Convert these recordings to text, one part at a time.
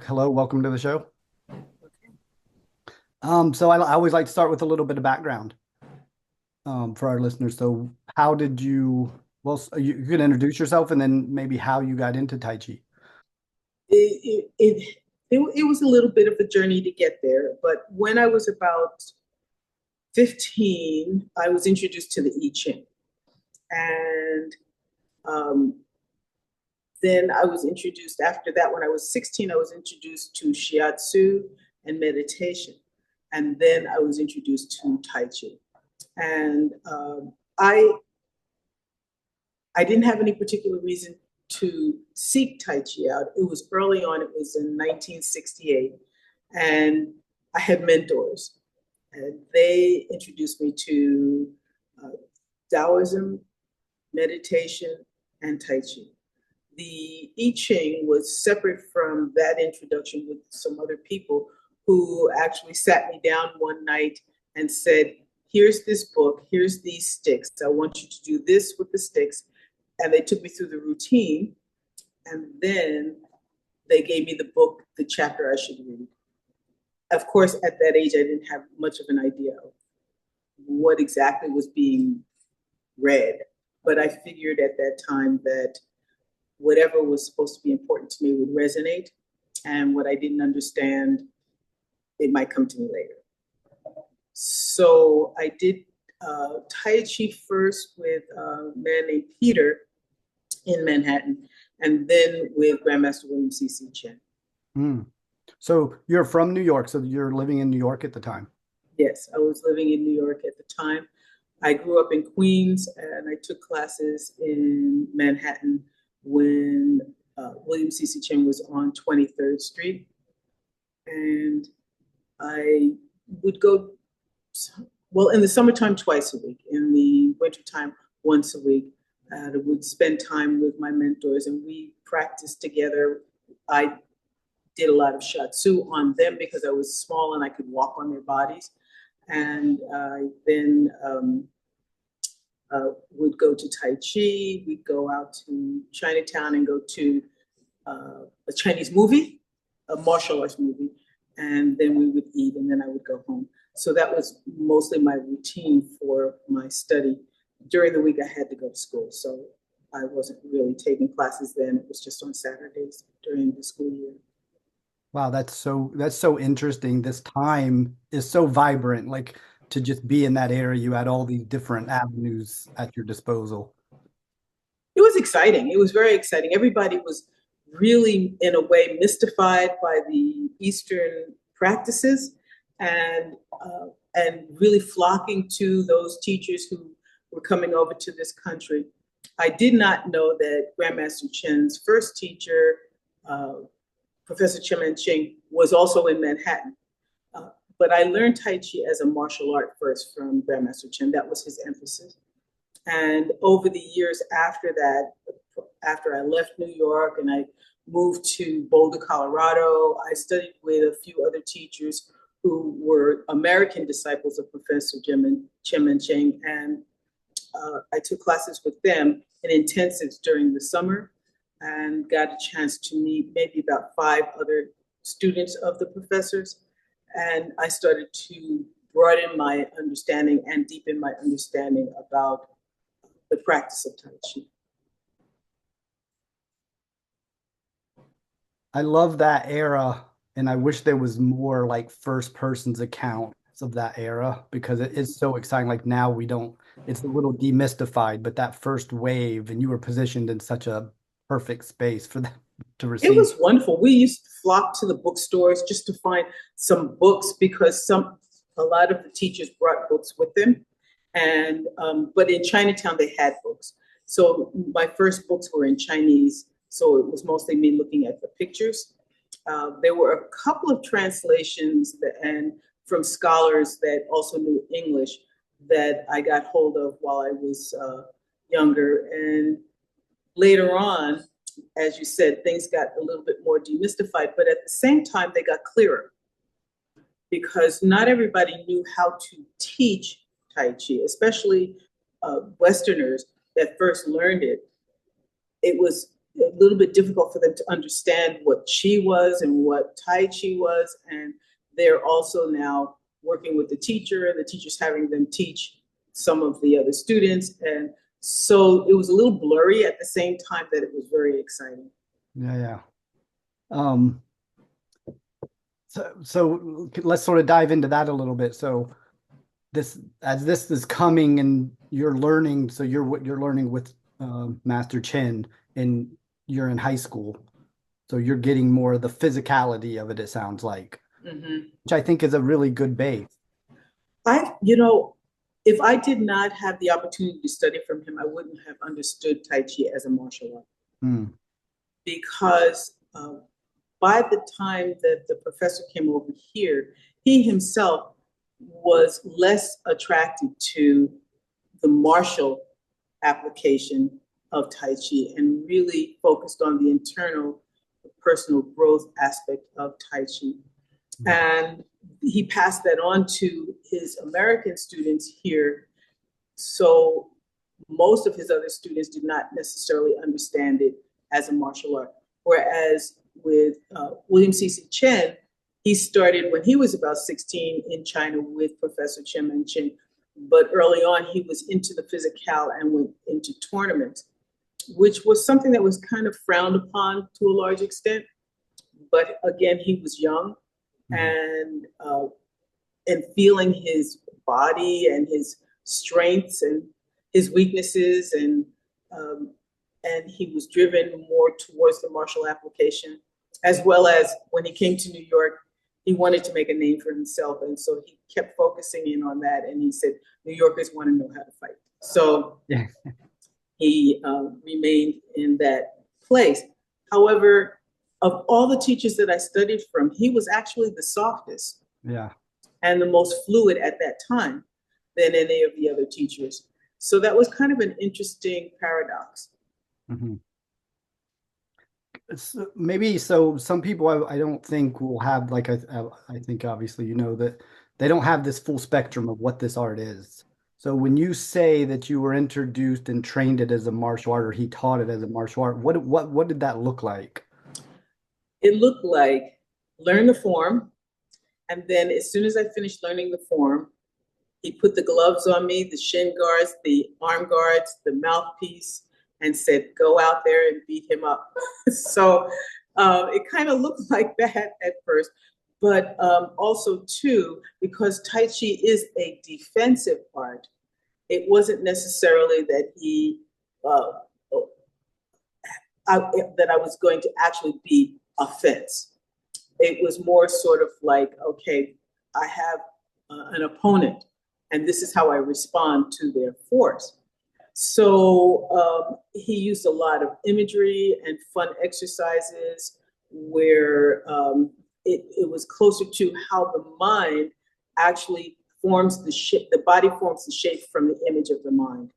Hello, welcome to the show. So I always like to start with a little bit of background for our listeners. So how did you, well, you could introduce yourself and then maybe how you got into Tai Chi. It, it, it, it was a little bit of a journey to get there, but when I was about 15, I was introduced to the I Ching. And um, then I was introduced, after that, when I was 16, I was introduced to Shiatsu and meditation. And then I was introduced to Tai Chi. And I didn't have any particular reason to seek Tai Chi out. It was early on, it was in 1968. And I had mentors, and they introduced me to uh, Taoism, meditation, and Tai Chi. The I Ching was separate from that introduction with some other people who actually sat me down one night and said, here's this book, here's these sticks. I want you to do this with the sticks. And they took me through the routine. And then they gave me the book, the chapter I should read. Of course, at that age, I didn't have much of an idea of what exactly was being read. But I figured at that time that whatever was supposed to be important to me would resonate. And what I didn't understand, it might come to me later. So I did Tai Chi first with a man named Peter in Manhattan, and then with Grandmaster William CC Chen. Hmm. So you're from New York, so you're living in New York at the time. Yes, I was living in New York at the time. I grew up in Queens, and I took classes in Manhattan when William C.C. Chen was on 23rd Street. And I would go, well, in the summertime, twice a week. In the wintertime, once a week. I would spend time with my mentors, and we practiced together. I did a lot of shiatsu on them because I was small and I could walk on their bodies. And I then would go to Tai Chi. We'd go out to Chinatown and go to a Chinese movie, a martial arts movie, and then we would eat, and then I would go home. So that was mostly my routine for my study. During the week, I had to go to school, so I wasn't really taking classes then. It was just on Saturdays during the school year. Wow, that's so interesting. This time is so vibrant. Like to just be in that area, you had all these different avenues at your disposal. It was exciting. It was very exciting. Everybody was really, in a way, mystified by the Eastern practices, and and really flocking to those teachers who were coming over to this country. I did not know that Grandmaster Chen's first teacher, uh, Professor Chen Ching, was also in Manhattan. But I learned Tai Chi as a martial art first from Grandmaster Chen. That was his emphasis. And over the years after that, after I left New York and I moved to Boulder, Colorado, I studied with a few other teachers who were American disciples of Professor Chen Ching, and I took classes with them in intensives during the summer and got a chance to meet maybe about 5 other students of the professors. And I started to broaden my understanding and deepen my understanding about the practice of Tai Chi. I love that era, and I wish there was more like first person's accounts of that era because it is so exciting. Like now we don't, it's a little demystified, but that first wave, and you were positioned in such a perfect space for that to It receive. was wonderful. We used to flock to the bookstores just to find some books because a lot of the teachers brought books with them, and but in Chinatown they had books. So my first books were in Chinese, so it was mostly me looking at the pictures. There were a couple of translations and from scholars that also knew English that I got hold of while I was younger. And later on, as you said, things got a little bit more demystified, but at the same time, they got clearer because not everybody knew how to teach Tai Chi, especially Westerners that first learned it. It was a little bit difficult for them to understand what Qi was and what Tai Chi was. And they're also now working with the teacher, and the teacher's having them teach some of the other students. And so it was a little blurry at the same time that it was very exciting. Yeah. So let's sort of dive into that a little bit. So as this is coming and you're learning, so you're learning with Master Chen, and you're in high school, so you're getting more of the physicality of it. It sounds like, which I think is a really good base. If I did not have the opportunity to study from him, I wouldn't have understood Tai Chi as a martial art. Because by the time that the professor came over here, he himself was less attracted to the martial application of Tai Chi and really focused on the internal personal growth aspect of Tai Chi. And he passed that on to his American students here. So most of his other students did not necessarily understand it as a martial art. Whereas with William CC Chen, he started when he was about 16 in China with Professor Chen Menchen. But early on, he was into the physical and went into tournaments, which was something that was kind of frowned upon to a large extent. But again, he was young, and feeling his body and his strengths and his weaknesses, and he was driven more towards the martial application, as well as when he came to New York, he wanted to make a name for himself, and so he kept focusing in on that. And he said, New Yorkers want to know how to fight. So he remained in that place. However, of all the teachers that I studied from, he was actually the softest and the most fluid at that time than any of the other teachers. So that was kind of an interesting paradox. So some people I don't think will have, like, I think obviously you know that they don't have this full spectrum of what this art is. So when you say that you were introduced and trained it as a martial art, or he taught it as a martial art, what did that look like? It looked like learn the form, and then as soon as I finished learning the form, he put the gloves on me, the shin guards, the arm guards, the mouthpiece, and said, go out there and beat him up. So it kind of looked like that at first. But also, too, because Tai Chi is a defensive art, it wasn't necessarily that that I was going to actually be offense. It was more sort of like, okay, I have an opponent, and this is how I respond to their force. So he used a lot of imagery and fun exercises where it was closer to how the mind actually forms the shape, the body forms the shape from the image of the mind.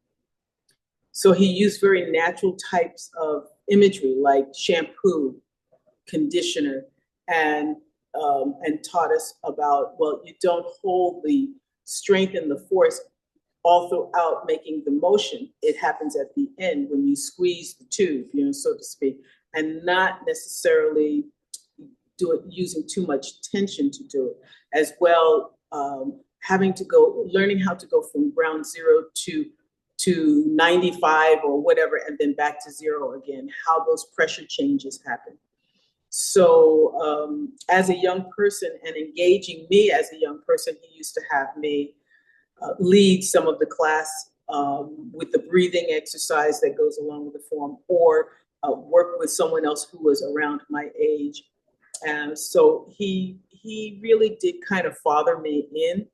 So he used very natural types of imagery like shampoo, conditioner, and taught us about, well, you don't hold the strength and the force all throughout making the motion. It happens at the end when you squeeze the tube, so to speak, and not necessarily do it using too much tension to do it. As well, learning how to go from ground zero to 95 or whatever, and then back to zero again, how those pressure changes happen. So as a young person and engaging me as a young person, he used to have me lead some of the class with the breathing exercise that goes along with the form, or work with someone else who was around my age. And so he really did kind of father me in.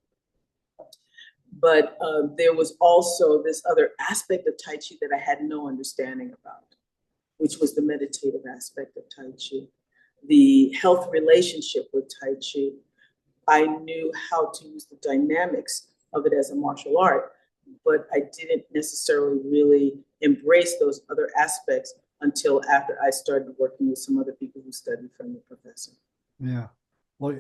But there was also this other aspect of Tai Chi that I had no understanding about, which was the meditative aspect of Tai Chi, the health relationship with Tai Chi. I knew how to use the dynamics of it as a martial art, but I didn't necessarily really embrace those other aspects until after I started working with some other people who studied from the professor. Yeah. Well,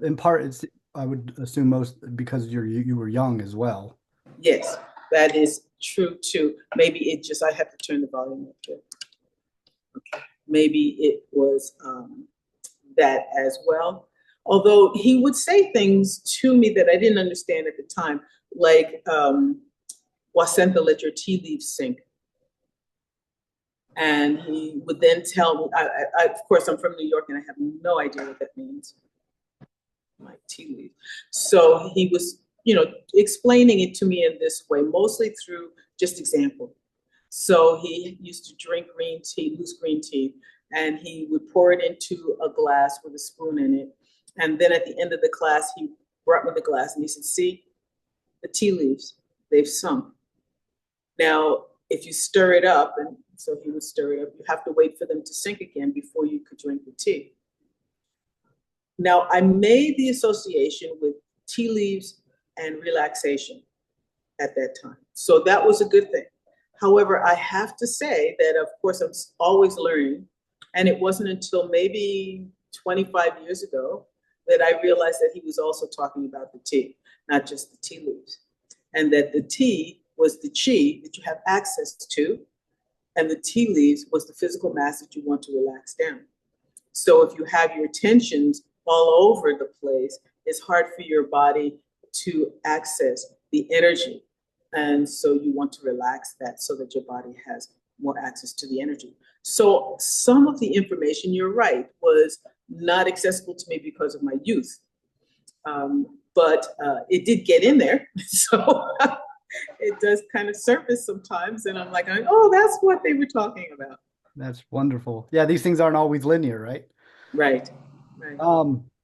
in part, I would assume most because you were young as well. Yes, that is true too. Maybe I have to turn the volume up too. maybe it was that as well. Although he would say things to me that I didn't understand at the time, like, Wasentha, let your tea leaves sink. And he would then tell me, of course, I'm from New York and I have no idea what that means. My tea leaf. So he was, explaining it to me in this way, mostly through just example. So he used to drink green tea, loose green tea, and he would pour it into a glass with a spoon in it. And then at the end of the class, he brought me the glass and he said, see, the tea leaves, they've sunk. Now, if you stir it up, and so he would stir it up, you have to wait for them to sink again before you could drink the tea. Now, I made the association with tea leaves and relaxation at that time. So that was a good thing. However, I have to say that, of course, I'm always learning. And it wasn't until maybe 25 years ago that I realized that he was also talking about the tea, not just the tea leaves. And that the tea was the chi that you have access to, and the tea leaves was the physical mass that you want to relax down. So if you have your tensions all over the place, it's hard for your body to access the energy. And so you want to relax that so that your body has more access to the energy. So some of the information, you're right, was not accessible to me because of my youth. But it did get in there. So it does kind of surface sometimes. And I'm like, oh, that's what they were talking about. That's wonderful. Yeah, these things aren't always linear, right? Right.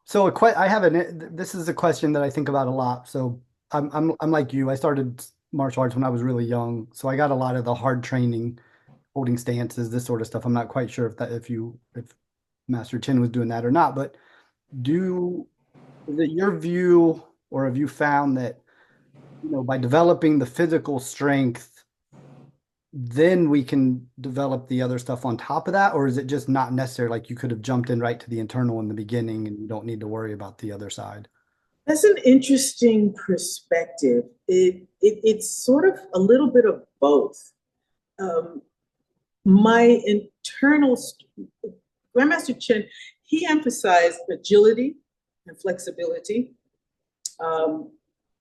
So this is a question that I think about a lot. So I'm like you. I started martial arts when I was really young, so I got a lot of the hard training, holding stances, this sort of stuff. I'm not quite sure if Master Chen was doing that or not, but is it your view, or have you found that, by developing the physical strength, then we can develop the other stuff on top of that? Or is it just not necessary? Like you could have jumped in right to the internal in the beginning and you don't need to worry about the other side. That's an interesting perspective. It's sort of a little bit of both. My internal, Grandmaster Chen, he emphasized agility and flexibility,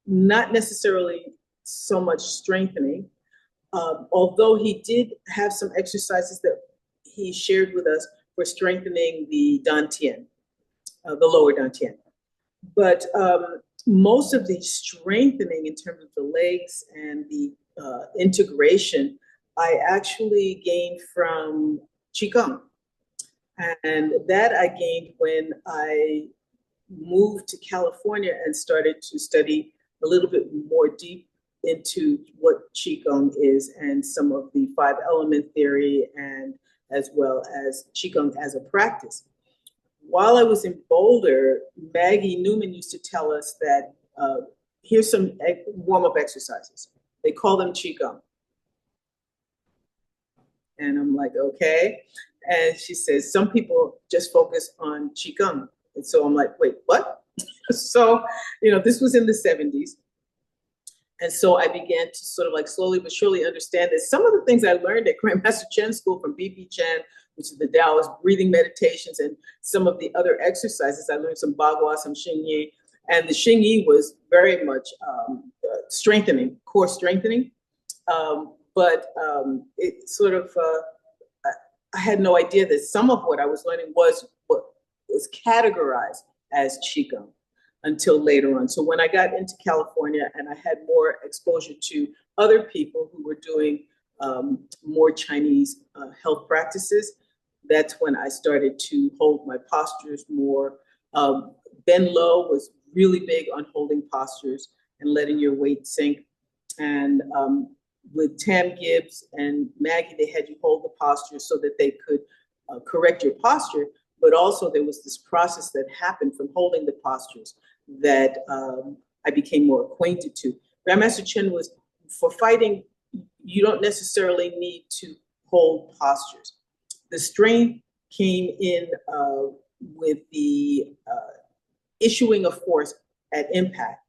not necessarily so much strengthening. Although he did have some exercises that he shared with us for strengthening the dantian, the lower dantian. But most of the strengthening in terms of the legs and the integration, I actually gained from Qigong. And that I gained when I moved to California and started to study a little bit more deep into what Qigong is and some of the 5-element theory, and as well as Qigong as a practice. While I was in Boulder, Maggie Newman used to tell us that here's some warm-up exercises. They call them Qigong. And I'm like, okay. And she says, some people just focus on Qigong. And so I'm like, wait, what? So, this was in the 70s. And so I began to sort of like slowly but surely understand that some of the things I learned at Grandmaster Chen School from BP Chen, which is the Taoist breathing meditations, and some of the other exercises, I learned some Bagua, some Xingyi, and the Xingyi was very much strengthening, core strengthening. But it sort of, I had no idea that some of what I was learning was what was categorized as Qigong until later on. So when I got into California and I had more exposure to other people who were doing more Chinese health practices, that's when I started to hold my postures more. Ben Lo was really big on holding postures and letting your weight sink. And with Tam Gibbs and Maggie, they had you hold the posture so that they could correct your posture. But also there was this process that happened from holding the postures that I became more acquainted to. Grandmaster Chen was, for fighting, you don't necessarily need to hold postures. The strength came in with the issuing of force at impact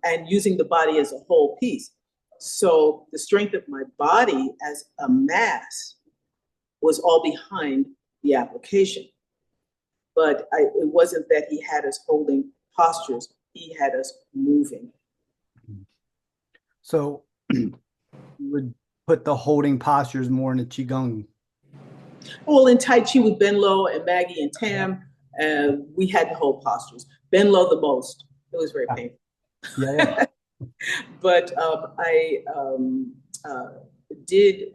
and using the body as a whole piece. So the strength of my body as a mass was all behind the application. But it wasn't that he had us holding postures, he had us moving. So you would put the holding postures more in the Qigong. Well, in Tai Chi with Ben Lo and Maggie and Tam, we had to hold postures. Ben Lo the most. It was very painful. Yeah. But I did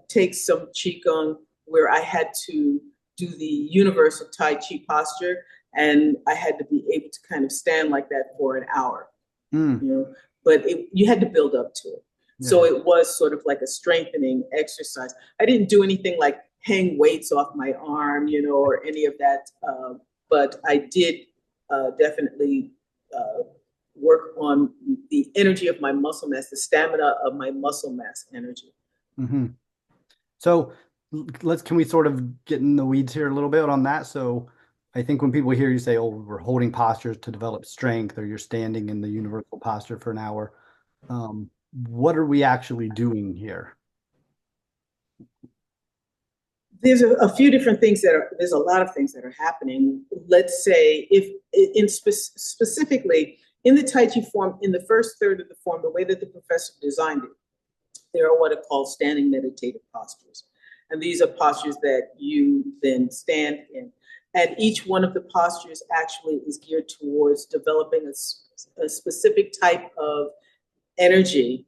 take some Qigong where I had to do the universal Tai Chi posture, and I had to be able to kind of stand like that for an hour. You know, but you had to build up to it. Yeah. So it was sort of like a strengthening exercise. I didn't do anything like hang weights off my arm, you know, or any of that. But I did definitely work on the energy of my muscle mass, the stamina of my muscle mass energy. Mm-hmm. So can we sort of get in the weeds here a little bit on that? So I think when people hear you say, oh, we're holding postures to develop strength, or you're standing in the universal posture for an hour, what are we actually doing here? There's a few different things there's a lot of things that are happening. Let's say specifically in the Tai Chi form, in the first third of the form, the way that the professor designed it, there are what are called standing meditative postures. And these are postures that you then stand in. And each one of the postures actually is geared towards developing a specific type of energy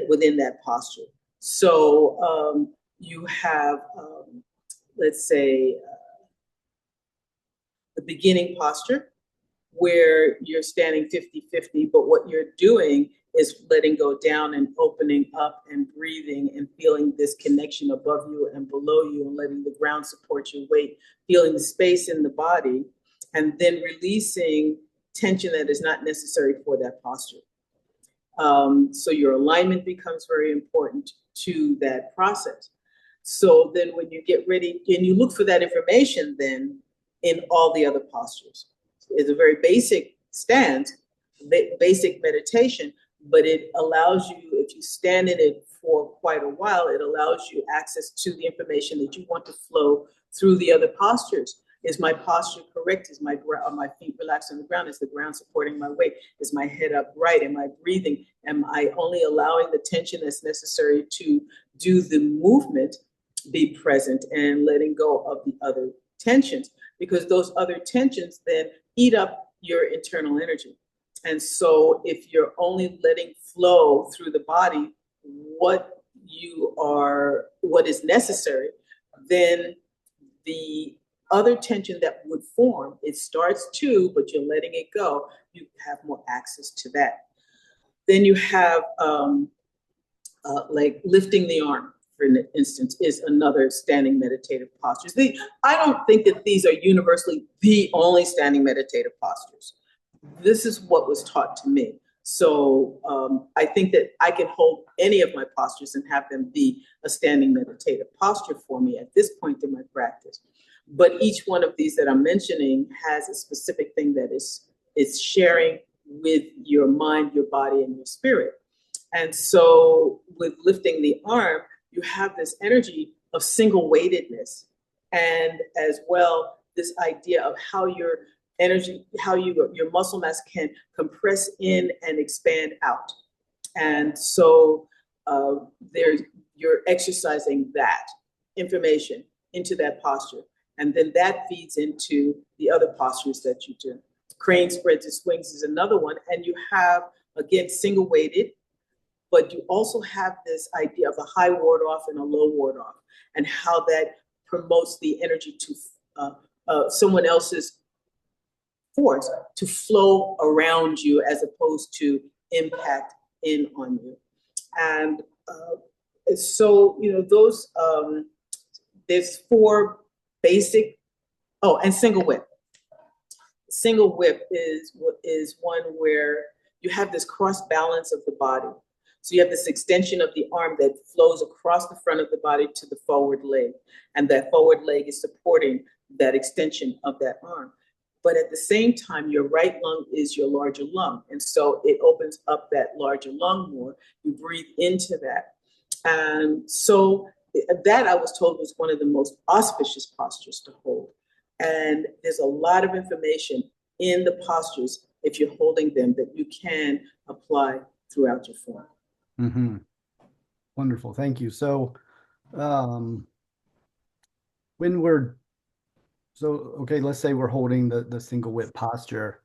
within that posture. So you have, let's say, the beginning posture, where you're standing 50-50, but what you're doing is letting go down and opening up and breathing and feeling this connection above you and below you, and letting the ground support your weight, feeling the space in the body, and then releasing tension that is not necessary for that posture. So your alignment becomes very important to that process. So then when you get ready, and you look for that information then in all the other postures. It's a very basic stance, basic meditation, but it allows you, if you stand in it for quite a while, it allows you access to the information that you want to flow through the other postures. Is my posture correct? Are my feet relaxed on the ground? Is the ground supporting my weight? Is my head upright? Am I breathing? Am I only allowing the tension that's necessary to do the movement be present, and letting go of the other tensions? Because those other tensions then eat up your internal energy. And so if you're only letting flow through the body what is necessary, then the other tension that would form, it starts too, but you're letting it go, you have more access to that. Then you have like lifting the arm, for instance, is another standing meditative posture. I don't think that these are universally the only standing meditative postures. This is what was taught to me. So I think that I can hold any of my postures and have them be a standing meditative posture for me at this point in my practice. But each one of these that I'm mentioning has a specific thing that it's sharing with your mind, your body, and your spirit. And so with lifting the arm, you have this energy of single weightedness, and as well this idea of how your energy, your muscle mass can compress in and expand out. And so you're exercising that information into that posture, and then that feeds into the other postures that you do. Crane spreads and swings is another one, and you have, again, single weighted, but you also have this idea of a high ward off and a low ward off, and how that promotes the energy to someone else's force to flow around you as opposed to impact in on you. And so, those, there's four basic, and single whip. Single whip is one where you have this cross balance of the body. So you have this extension of the arm that flows across the front of the body to the forward leg, and that forward leg is supporting that extension of that arm. But at the same time, your right lung is your larger lung, and so it opens up that larger lung more. You breathe into that. And so that I was told was one of the most auspicious postures to hold. And there's a lot of information in the postures, if you're holding them, that you can apply throughout your form. Mm-hmm. Wonderful. Thank you. So, when we're okay, let's say we're holding the single whip posture.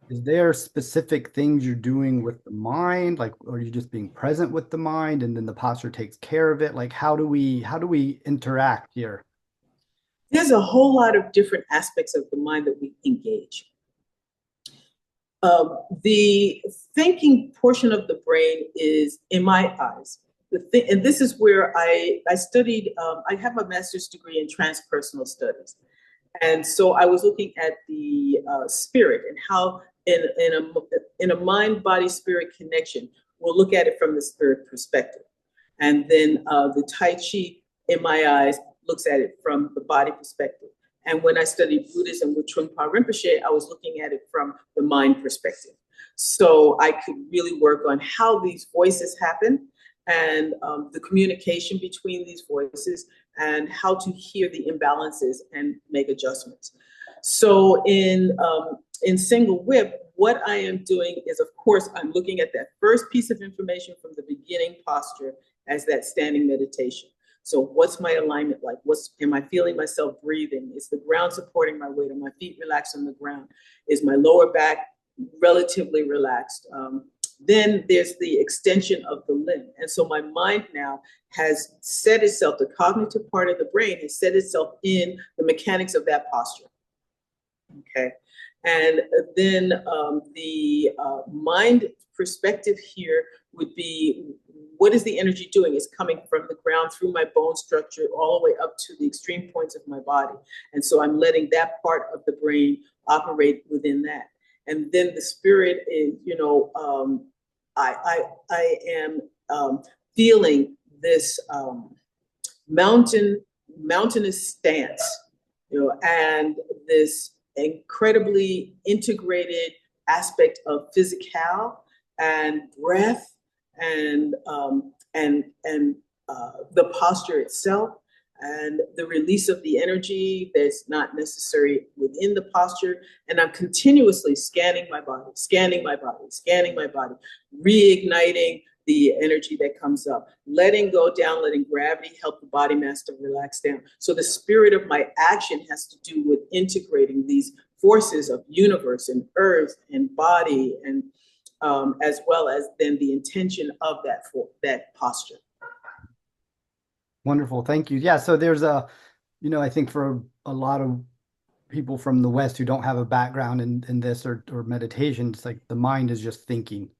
Is there specific things you're doing with the mind? Like, are you just being present with the mind and then the posture takes care of it? Like, how do we interact here? There's a whole lot of different aspects of the mind that we engage. The thinking portion of the brain is, in my eyes, and this is where I studied, I have a master's degree in transpersonal studies. And so I was looking at the spirit and how in a mind, body, spirit connection, we'll look at it from the spirit perspective. And then the Tai Chi, in my eyes, looks at it from the body perspective. And when I studied Buddhism with Trungpa Rinpoche, I was looking at it from the mind perspective. So I could really work on how these voices happen and the communication between these voices and how to hear the imbalances and make adjustments. So in single whip, what I am doing is, of course, I'm looking at that first piece of information from the beginning posture as that standing meditation. So what's my alignment like? Am I feeling myself breathing? Is the ground supporting my weight? Are my feet relaxed on the ground? Is my lower back relatively relaxed? Then there's the extension of the limb. And so my mind now has set itself, the cognitive part of the brain has set itself in the mechanics of that posture. Okay. And then the mind perspective here would be, what is the energy doing? It's coming from the ground through my bone structure all the way up to the extreme points of my body. And so I'm letting that part of the brain operate within that. And then the spirit is, I am feeling this mountainous stance, and this incredibly integrated aspect of physical and breath and the posture itself and the release of the energy that's not necessary within the posture. And I'm continuously scanning my body, reigniting the energy that comes up, letting go down, letting gravity help the body master relax down. So the spirit of my action has to do with integrating these forces of universe and earth and body, and as well as then the intention of that posture. Wonderful. Thank you. Yeah. So there's I think for a lot of people from the West who don't have a background in this or meditation, it's like the mind is just thinking,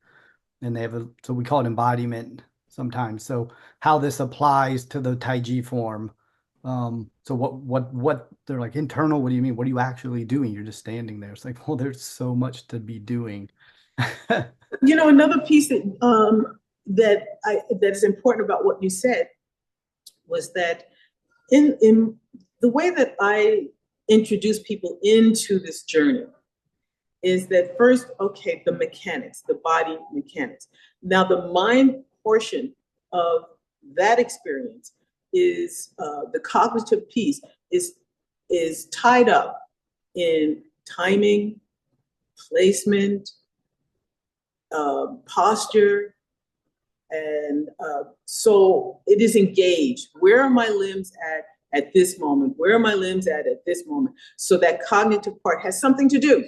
and they have so we call it embodiment sometimes. So how this applies to the Tai Chi form. So what they're like internal, what do you mean? What are you actually doing? You're just standing there. It's like, well, there's so much to be doing. Another piece that is important about what you said was that in the way that I introduce people into this journey is that first, okay, the mechanics, the body mechanics. Now, the mind portion of that experience is the cognitive piece is tied up in timing, placement, posture, and so it is engaged. Where are my limbs at this moment? Where are my limbs at this moment? So that cognitive part has something to do.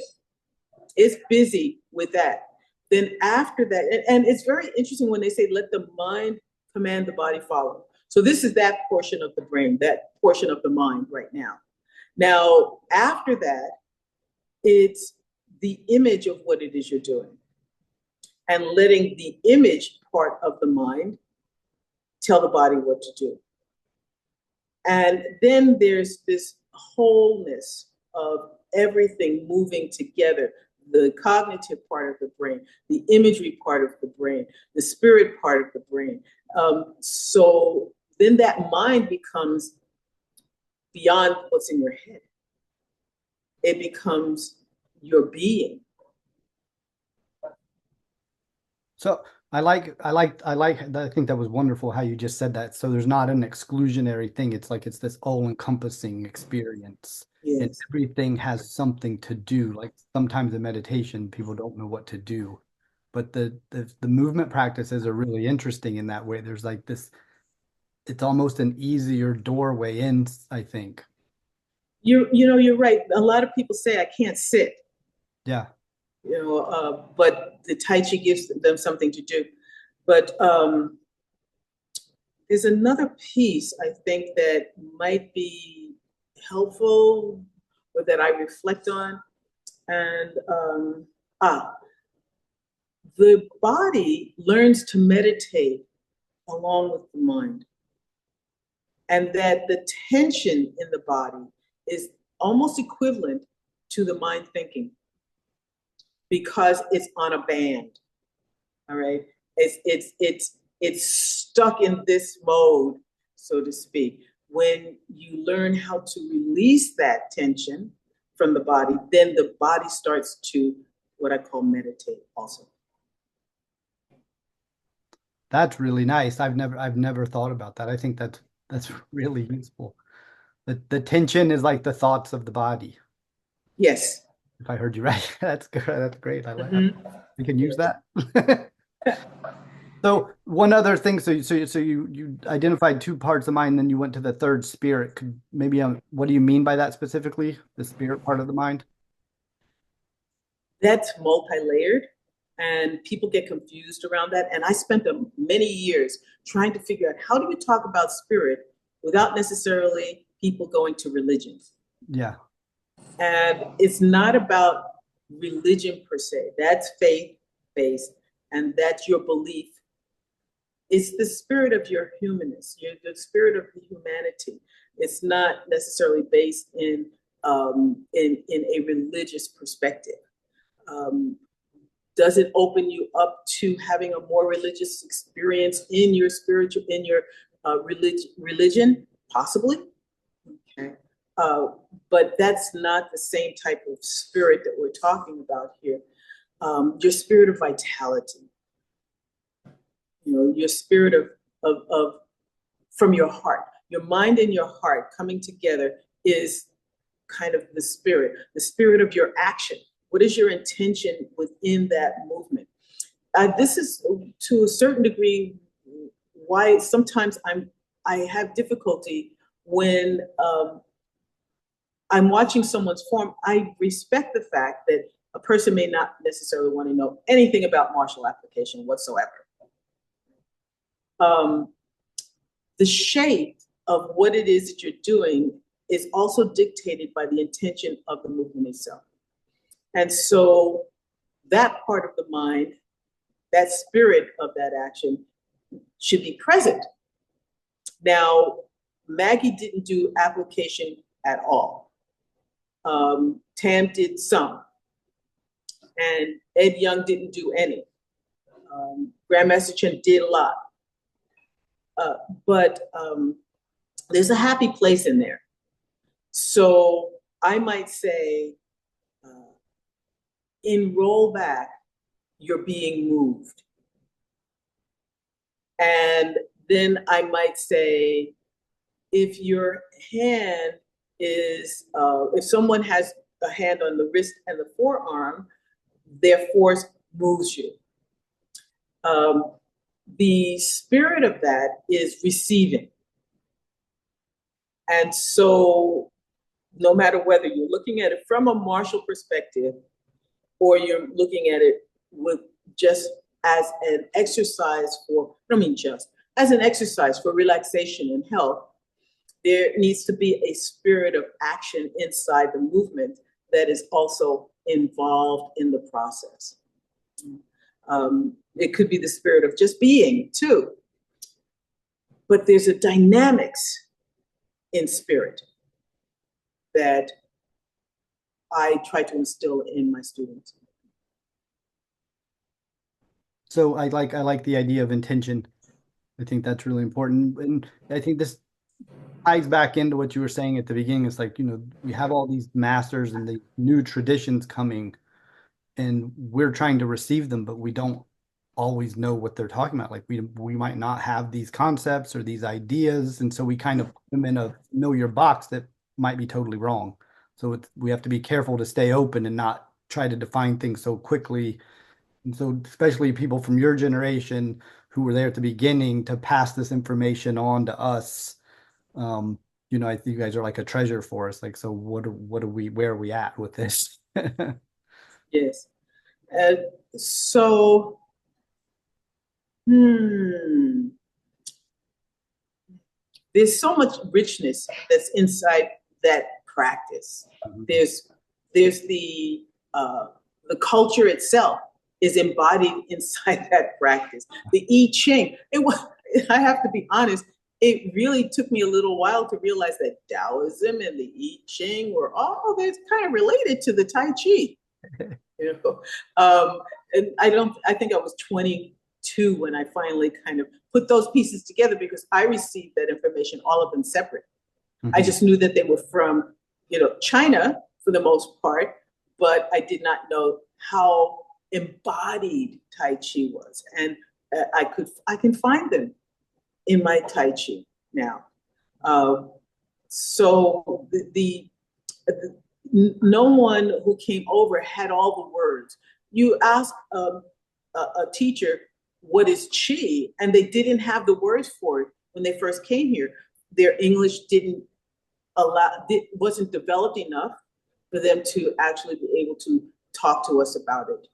It's busy with that. Then after that, and it's very interesting when they say, let the mind command, the body follow. So this is that portion of the brain, that portion of the mind right now. Now, after that, it's the image of what it is you're doing and letting the image part of the mind tell the body what to do. And then there's this wholeness of everything moving together, the cognitive part of the brain, the imagery part of the brain, the spirit part of the brain. So then that mind becomes beyond what's in your head. It becomes your being. So I think that was wonderful how you just said that. So there's not an exclusionary thing. It's like it's this all-encompassing experience, and Yes. everything has something to do. Like sometimes in meditation, people don't know what to do, but the movement practices are really interesting in that way. There's like this, it's almost an easier doorway in, I think. You're right. A lot of people say I can't sit, Yeah. but the Tai Chi gives them something to do. But there's another piece I think that might be helpful or that I reflect on. And the body learns to meditate along with the mind. And that the tension in the body is almost equivalent to the mind thinking because it's on a band. All right. It's stuck in this mode, so to speak. When you learn how to release that tension from the body, then the body starts to what I call meditate also. That's really nice. I've never thought about that. I think that's really useful. The tension is like the thoughts of the body. Yes. If I heard you right. That's good. That's great. Mm-hmm. We can use Yes. that. So one other thing, so you identified two parts of mind, then you went to the third spirit. Could maybe what do you mean by that specifically? The spirit part of the mind? That's multi-layered and people get confused around that. And I spent many years trying to figure out how do you talk about spirit without necessarily people going to religion. Yeah. And it's not about religion per se. That's faith based, and that's your belief. It's the spirit of your humanness, the spirit of humanity. It's not necessarily based in a religious perspective. Um, does it open you up to having a more religious experience in your spiritual in your religion? Possibly. Okay. Uh, but that's not the same type of spirit that we're talking about here. Your spirit of vitality, your spirit of from your heart, your mind and your heart coming together is kind of the spirit of your action. What is your intention within that movement? This is to a certain degree why sometimes I have difficulty when I'm watching someone's form. I respect the fact that a person may not necessarily want to know anything about martial application whatsoever. Um, the shape of what it is that you're doing is also dictated by the intention of the movement itself. And so that part of the mind, that spirit of that action should be present. Now, Maggie didn't do application at all. Tam did some, and Ed Young didn't do any. Grandmaster Chen did a lot. But there's a happy place in there. So I might say, in rollback, you're being moved. And then I might say, if your hand is, if someone has a hand on the wrist and the forearm, their force moves you. The spirit of that is receiving. And so no matter whether you're looking at it from a martial perspective or you're looking at it with just as an exercise for, I don't mean just, as an exercise for relaxation and health, there needs to be a spirit of action inside the movement that is also involved in the process. It could be the spirit of just being too. But there's a dynamics in spirit that I try to instill in my students. So I like the idea of intention. I think that's really important. And I think this ties back into what you were saying at the beginning. It's like, we have all these masters and the new traditions coming, and we're trying to receive them, but we don't. always know what they're talking about. Like we might not have these concepts or these ideas, and so we kind of put them in a familiar box that might be totally wrong. So we have to be careful to stay open and not try to define things so quickly. And so especially people from your generation who were there at the beginning to pass this information on to us. Um, I think you guys are like a treasure for us. Like, so where are we at with this? Yes. Uh, so, hmm, there's so much richness that's inside that practice. There's there's the culture itself is embodied inside that practice. The I Ching. It was. I have to be honest. It really took me a little while to realize that Taoism and the I Ching were all they're kind of related to the Tai Chi. You know, and I think I was 22 when I finally kind of put those pieces together because I received that information, all of them separate. I just knew that they were from, China for the most part, but I did not know how embodied Tai Chi was. And I can find them in my Tai Chi now. So the no one who came over had all the words. You ask a teacher, what is Qi? And they didn't have the words for it when they first came here. Their English wasn't developed enough for them to actually be able to talk to us about it.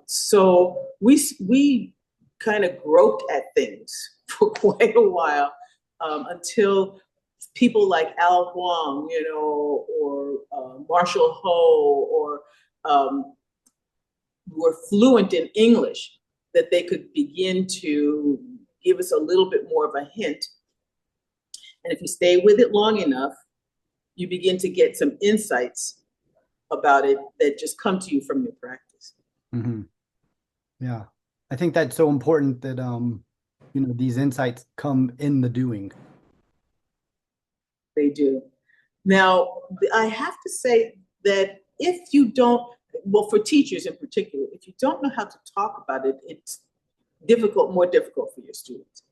So we kind of groped at things for quite a while until people like Al Huang, or Marshall Ho, or were fluent in English, that they could begin to give us a little bit more of a hint. And if you stay with it long enough, you begin to get some insights about it that just come to you from your practice. Mm-hmm. Yeah. I think that's so important that these insights come in the doing. They do. Now, I have to say that if you don't, well, for teachers in particular, if you don't know how to talk about it, it's more difficult for your students.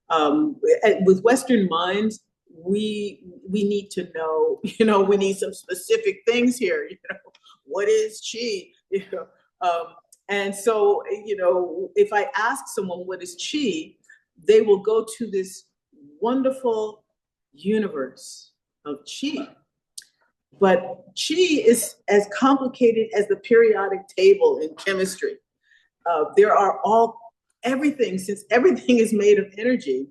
With Western minds, we need to know, we need some specific things here. What is Qi? And so, if I ask someone what is Qi, they will go to this wonderful universe of Qi. But Qi is as complicated as the periodic table in chemistry. There are everything, since everything is made of energy,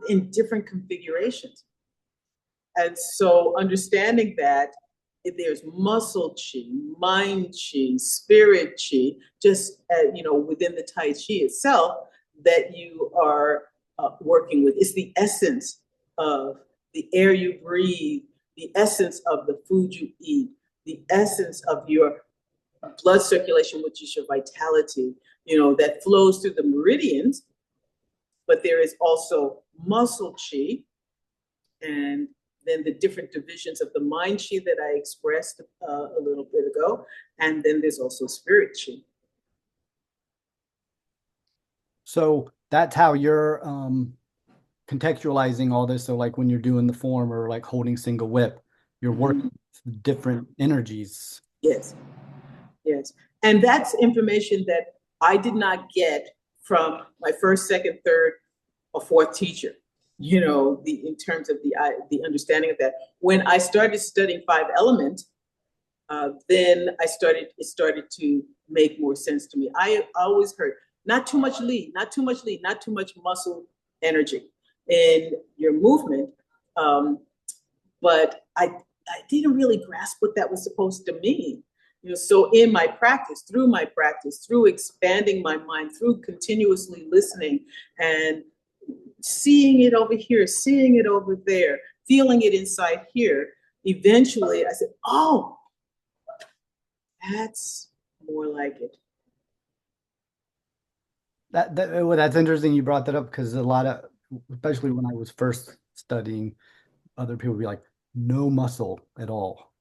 in different configurations. And so understanding that there's muscle Qi, mind Qi, spirit Qi, just within the Tai Chi itself that you are working with. It's the essence of the air you breathe, the essence of the food you eat, the essence of your blood circulation, which is your vitality, that flows through the meridians. But there is also muscle Qi, and then the different divisions of the mind Qi that I expressed a little bit ago. And then there's also spirit Qi. So that's how you're contextualizing all this. So like when you're doing the form or like holding single whip, you're working with different energies. Yes, yes. And that's information that I did not get from my first, second, third, or fourth teacher. In terms of the understanding of that. When I started studying 5 Element, then it started to make more sense to me. I always heard not too much lead, not too much lead, not too much muscle energy in your movement. But I didn't really grasp what that was supposed to mean. So in my practice, through expanding my mind, through continuously listening and seeing it over here, seeing it over there, feeling it inside here, eventually I said, oh, that's more like it. That's interesting you brought that up because a lot of, especially when I was first studying, other people would be like, no muscle at all.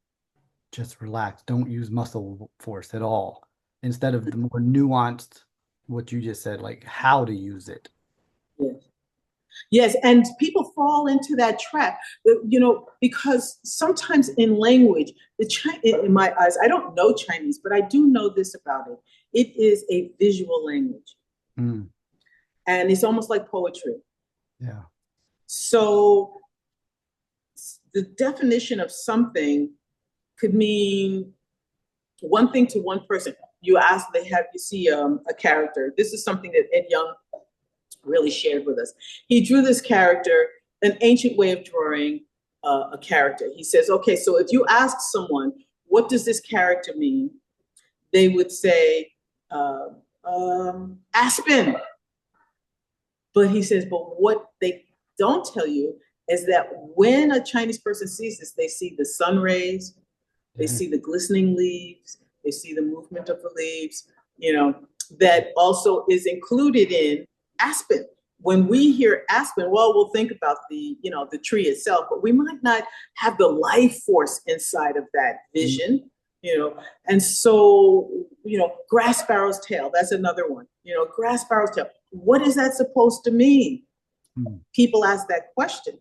Just relax. Don't use muscle force at all. Instead of the more nuanced what you just said, like how to use it. Yes. Yes, and people fall into that trap, because sometimes in language, in my eyes, I don't know Chinese, but I do know this about it. It is a visual language, Mm, and it's almost like poetry. yeah. So the definition of something could mean one thing to one person. You see a character. This is something that Ed Young really shared with us. He drew this character, an ancient way of drawing a character. He says, okay, so if you ask someone, what does this character mean? They would say, aspen. But he says, but what they don't tell you is that when a Chinese person sees this, they see the sun rays, they see the glistening leaves, they see the movement of the leaves, that also is included in aspen. When we hear aspen, well, we'll think about the tree itself, but we might not have the life force inside of that vision, And so, grass sparrow's tail, that's another one, grass sparrow's tail. What is that supposed to mean? Mm. People ask that question,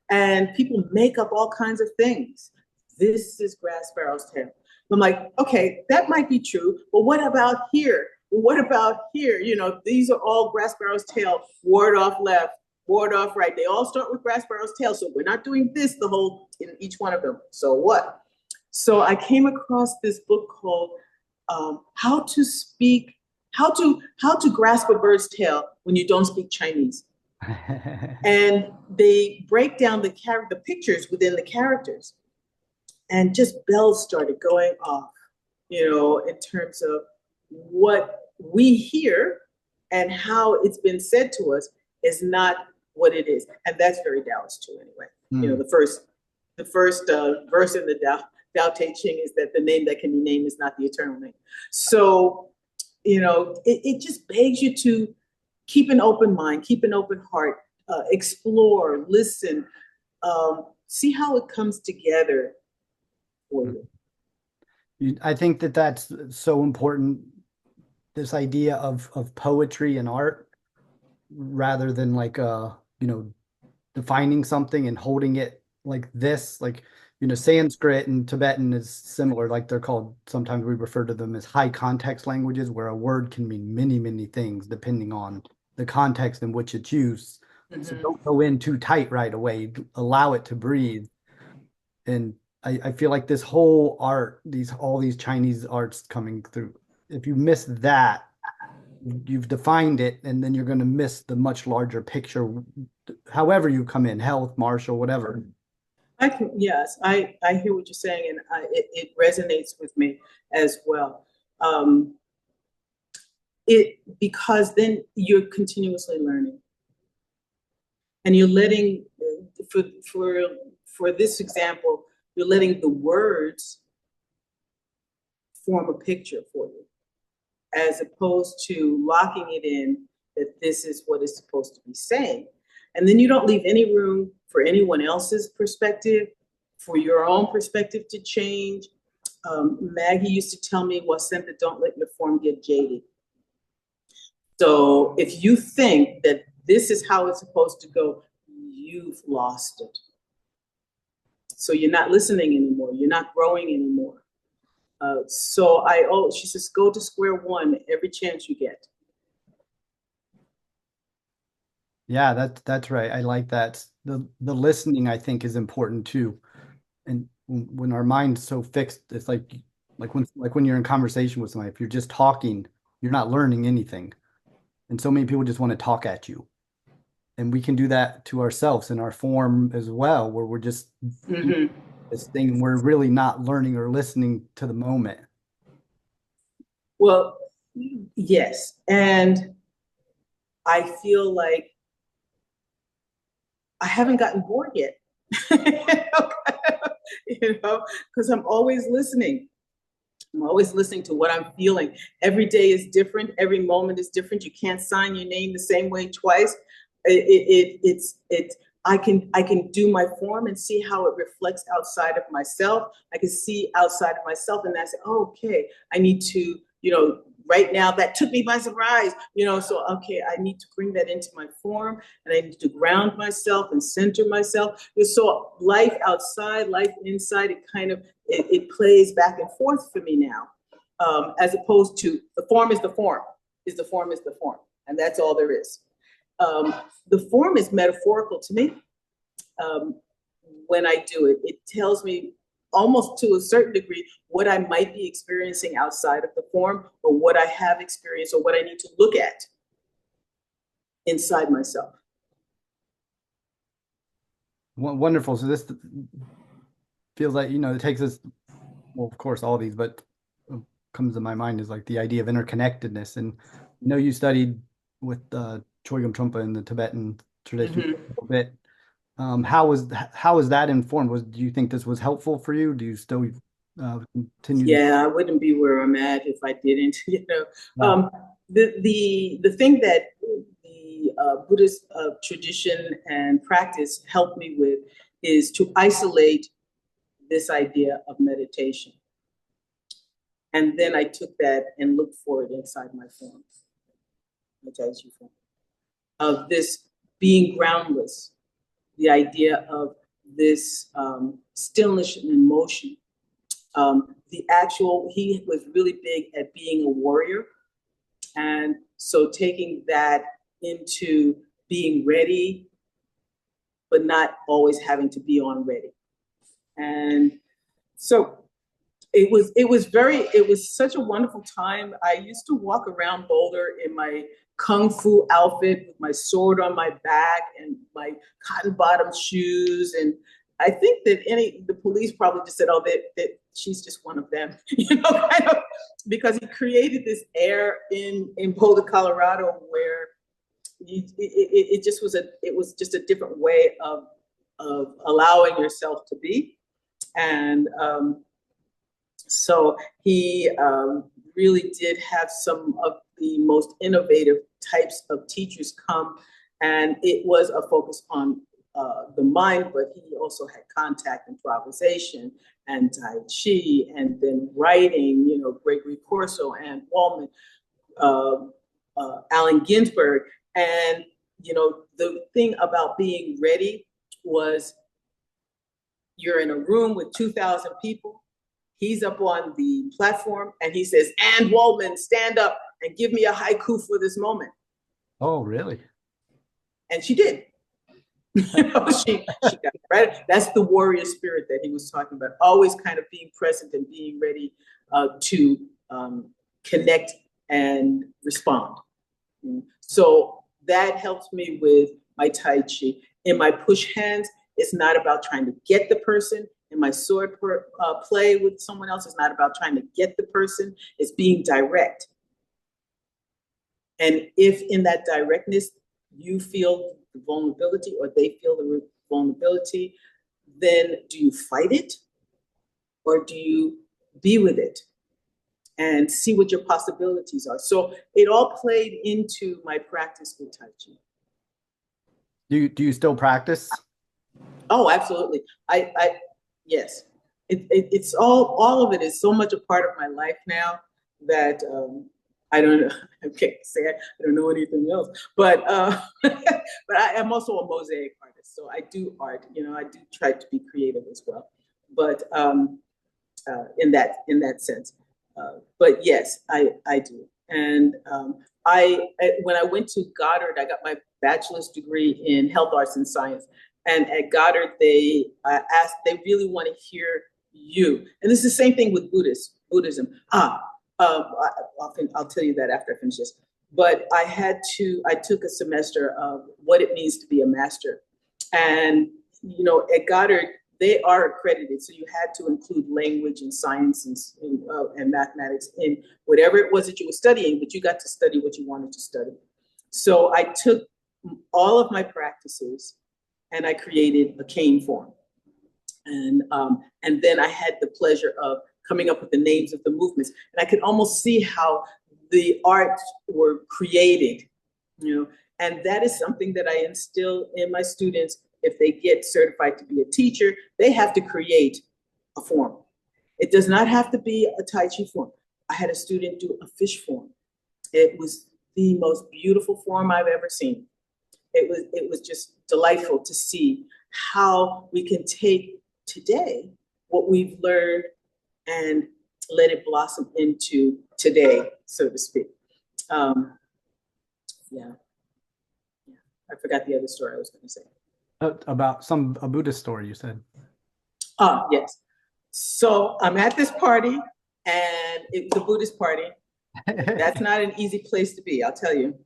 and people make up all kinds of things. This is grass sparrow's tail. I'm like, okay, that might be true, but what about here? What about here? These are all grass sparrow's tail, ward off left, ward off right. They all start with grass sparrow's tail, so we're not doing this in each one of them. So what? So I came across this book called How to Grasp a Bird's Tail When You Don't Speak Chinese. And they break down the pictures within the characters. And just bells started going off, in terms of what we hear and how it's been said to us is not what it is. And that's very Taoist too, anyway. Mm. The first verse in the Tao Te Ching is that the name that can be named is not the eternal name. So, it just begs you to keep an open mind, keep an open heart, explore, listen, see how it comes together for you. I think that that's so important. This idea of poetry and art, rather than like defining something and holding it like this, like Sanskrit and Tibetan is similar. Like they're called, sometimes we refer to them as high context languages, where a word can mean many, many things depending on the context in which it's used. Mm-hmm. So don't go in too tight right away. Allow it to breathe. And I feel like this whole art, all these Chinese arts coming through, if you miss that, you've defined it, and then you're going to miss the much larger picture, however you come in, health, martial, whatever. Yes, I hear what you're saying, and it resonates with me as well. Because then you're continuously learning, and you're letting, for this example, you're letting the words form a picture for you, as opposed to locking it in that this is what it's supposed to be saying. And then you don't leave any room for anyone else's perspective, for your own perspective to change. Maggie used to tell me, Wasentha, don't let your form get jaded. So if you think that this is how it's supposed to go, you've lost it. So you're not listening anymore. You're not growing anymore. She says, go to square one every chance you get. Yeah, that's right. I like that. The listening, I think, is important too. And when our mind's so fixed, it's like when you're in conversation with somebody, if you're just talking, you're not learning anything. And so many people just want to talk at you. And we can do that to ourselves in our form as well, where we're just this thing, we're really not learning or listening to the moment. Well, yes. And I feel like I haven't gotten bored yet, because I'm always listening. I'm always listening to what I'm feeling. Every day is different. Every moment is different. You can't sign your name the same way twice. I can do my form and see how it reflects outside of myself. I can see outside of myself, and I say, oh, okay, I need to, right now, that took me by surprise, so, okay, I need to bring that into my form, and I need to ground myself and center myself. So life outside, life inside, it plays back and forth for me now, as opposed to the form is the form, is the form is the form, and that's all there is. The form is metaphorical to me. When I do it, it tells me almost to a certain degree what I might be experiencing outside of the form, or what I have experienced, or what I need to look at inside myself. Wonderful. So this feels like, it takes us, well, of course, all these, but what comes to my mind is like the idea of interconnectedness. And you studied with Qigong Trungpa in the Tibetan tradition a little bit. How is that informed? Do you think this was helpful for you? Do you still continue? Yeah, I wouldn't be where I'm at if I didn't. The thing that the Buddhist tradition and practice helped me with is to isolate this idea of meditation, and then I took that and looked for it inside my form, my Tai Chi form, of this being groundless. The idea of this stillness and emotion. He was really big at being a warrior. And so taking that into being ready, but not always having to be on ready. And so it was such a wonderful time. I used to walk around Boulder in my Kung Fu outfit with my sword on my back and my cotton bottom shoes. And I think that the police probably just said, oh, that she's just one of them, because he created this air in Boulder, Colorado, where it was just a different way of allowing yourself to be. And so he really did have some of the most innovative types of teachers come, and it was a focus on the mind, but he also had contact improvisation and Tai Chi, and then writing, Gregory Corso and Wallman, Allen Ginsberg. And, the thing about being ready was you're in a room with 2,000 people. He's up on the platform and he says, and Wallman, stand up and give me a haiku for this moment. Oh, really? And she did. She got it, right. That's the warrior spirit that he was talking about, always kind of being present and being ready to connect and respond. So that helps me with my Tai Chi. In my push hands, it's not about trying to get the person. In my sword play with someone else, it's not about trying to get the person. It's being direct. And if in that directness you feel the vulnerability, or they feel the vulnerability, then do you fight it, or do you be with it and see what your possibilities are? So it all played into my practice with Tai Chi. Do you still practice? Oh, absolutely. Yes. It's all of it is so much a part of my life now that I don't know. I can't say I don't know anything else, but but I am also a mosaic artist, so I do art. I do try to be creative as well, but in that sense. But yes, I do. And when I went to Goddard, I got my bachelor's degree in health arts and science. And at Goddard, they really want to hear you. And it's the same thing with Buddhism. I'll tell you that after I finish this. But I took a semester of what it means to be a master. And, at Goddard, they are accredited. So you had to include language and science and mathematics in whatever it was that you were studying, but you got to study what you wanted to study. So I took all of my practices and I created a cane form. And then I had the pleasure of coming up with the names of the movements. And I could almost see how the arts were created, and that is something that I instill in my students. If they get certified to be a teacher, they have to create a form. It does not have to be a Tai Chi form. I had a student do a fish form. It was the most beautiful form I've ever seen. It was just delightful to see how we can take today what we've learned and let it blossom into today, so to speak. Um, yeah, yeah. I forgot the other story I was going to say. About a Buddhist story, you said. Oh, yes. So I'm at this party, and it was a Buddhist party. That's not an easy place to be, I'll tell you.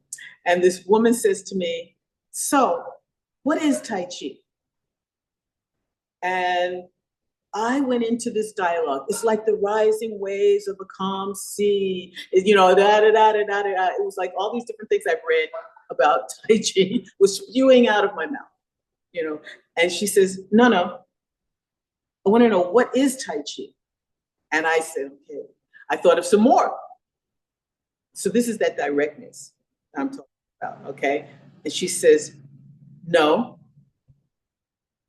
And this woman says to me, "So, what is Tai Chi?" And I went into this dialogue. It's like the rising waves of a calm sea. Da da da da da da. It was like all these different things I've read about Tai Chi was spewing out of my mouth. And she says, "No, no. I want to know what is Tai Chi." And I said, "Okay." I thought of some more. So this is that directness I'm talking about, okay? And she says, "No.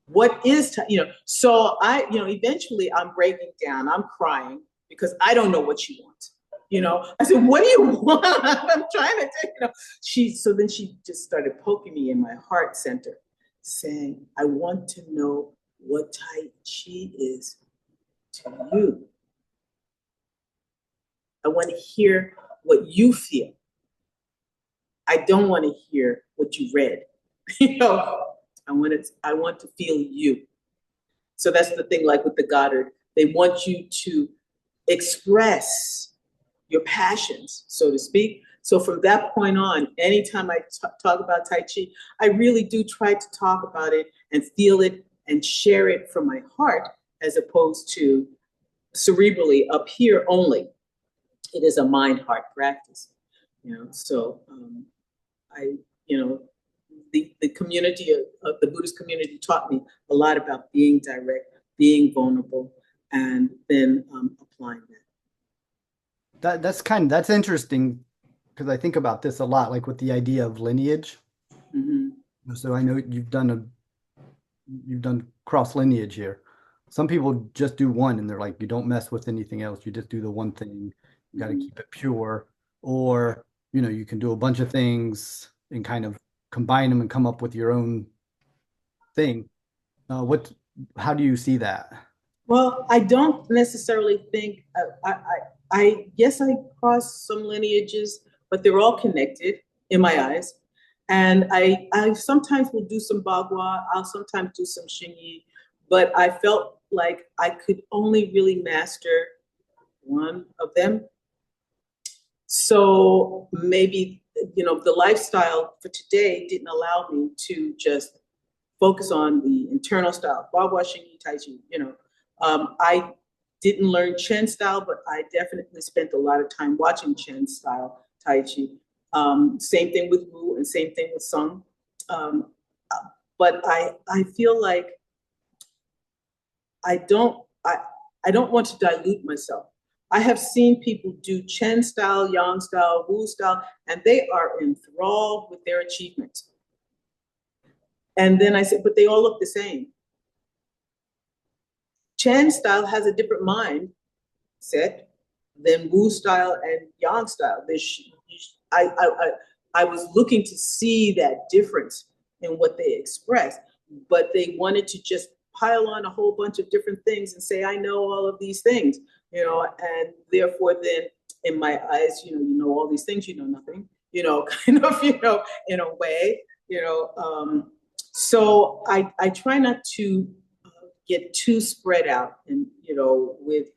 What is Tai?" So eventually I'm breaking down. I'm crying because I don't know what you want. I said, "What do you want?" I'm trying to take. So then she just started poking me in my heart center, saying, "I want to know what Tai Chi is to you. I want to hear what you feel. I don't want to hear what you read. I want to feel you." So that's the thing, like with the Goddard, they want you to express your passions, so to speak. So from that point on, anytime I talk about Tai Chi, I really do try to talk about it and feel it and share it from my heart, as opposed to cerebrally up here only. It is a mind-heart practice. So I, the community of the Buddhist community taught me a lot about being direct, being vulnerable, and then applying that. That's interesting because I think about this a lot, like with the idea of lineage. Mm-hmm. So I know you've done cross lineage here. Some people just do one and they're like, you don't mess with anything else. You just do the one thing. You got to keep it pure. Or, you can do a bunch of things and kind of combine them and come up with your own thing. How do you see that? Well, I don't necessarily think yes, I cross some lineages, but they're all connected in my eyes. And I sometimes will do some Bagua, I'll sometimes do some Xingyi, but I felt like I could only really master one of them. So maybe, the lifestyle for today didn't allow me to just focus on the internal style, Bagua, Xingyi, Tai Chi. I didn't learn Chen style, but I definitely spent a lot of time watching Chen style Tai Chi. Same thing with Wu and same thing with Sung. Um, but I feel like I don't I, I don't want to dilute myself. I have seen people do Chen style, Yang style, Wu style, and they are enthralled with their achievements. And then I said, but they all look the same. Chen style has a different mindset than Wu style and Yang style. I was looking to see that difference in what they express, but they wanted to just pile on a whole bunch of different things and say, "I know all of these things," and therefore then in my eyes, you know all these things, you know nothing, kind of, in a way, so I try not to get too spread out, and with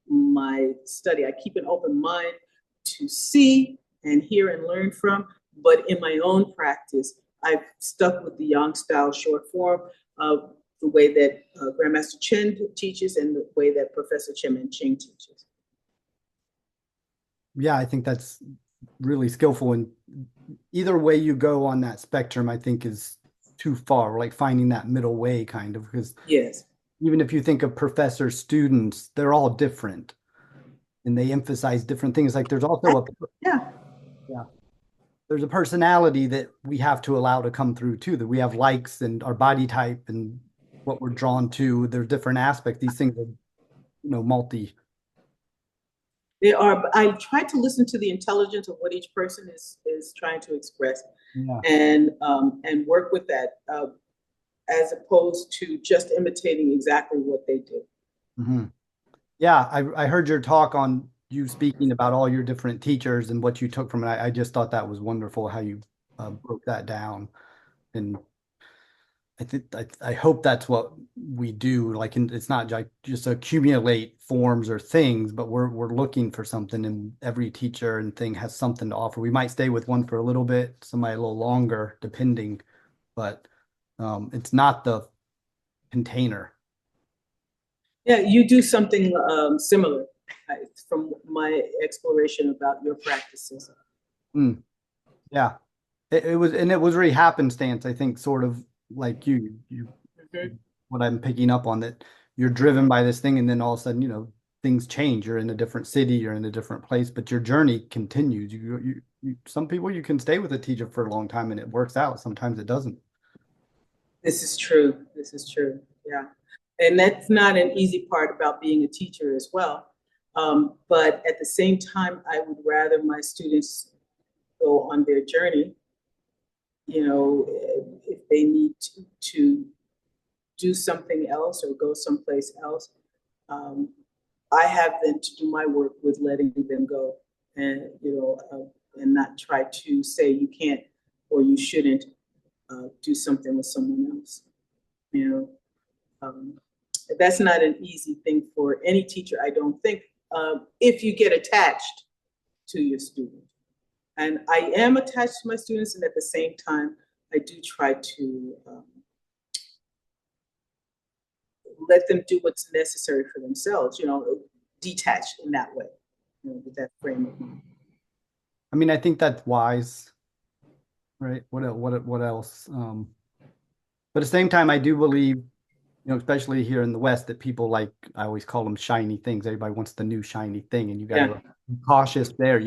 my study, I keep an open mind to see and hear and learn from. But in my own practice, I've stuck with the Yang style short form of the way that Grandmaster Chen teaches and the way that Professor Chen Ching teaches. Yeah, I think that's really skillful. And either way you go on that spectrum, I think is too far, like finding that middle way kind of, because Yes. even if you think of professor students, they're all different and they emphasize different things. Like there's also Yeah. yeah, there's a personality that we have to allow to come through too, that we have likes and our body type and what we're drawn to. There's different aspects. These things are, multi. They are, but I try to listen to the intelligence of what each person is trying to express, Yeah. and work with that, as opposed to just imitating exactly what they do. Hmm. Yeah, I heard your talk on you speaking about all your different teachers and what you took from it. I just thought that was wonderful how you broke that down. And I think I hope that's what we do. Like, it's not like just accumulate forms or things, but we're looking for something, and every teacher and thing has something to offer. We might stay with one for a little bit, somebody a little longer, depending, but it's not the container. Yeah, you do something similar, from my exploration about your practices. Mm, yeah. It was really happenstance, I think, sort of like you Mhm. what I'm picking up on, that you're driven by this thing, and then all of a sudden, things change. You're in a different city, you're in a different place, but your journey continues. Some people, you can stay with a teacher for a long time and it works out. Sometimes it doesn't. This is true. This is true. Yeah. And that's not an easy part about being a teacher as well. But at the same time, I would rather my students go on their journey, if they need to do something else or go someplace else. Um, I have them to do my work with letting them go, and and not try to say you can't or you shouldn't do something with someone else. You know, um, that's not an easy thing for any teacher, I don't think, if you get attached to your student. And I am attached to my students, and at the same time, I do try to let them do what's necessary for themselves, detached in that way, with that frame of mind. I mean, I think that's wise, right? What else? But at the same time, I do believe, especially here in the West, that people like, I always call them shiny things. Everybody wants the new shiny thing, and you got Yeah. to be cautious there. If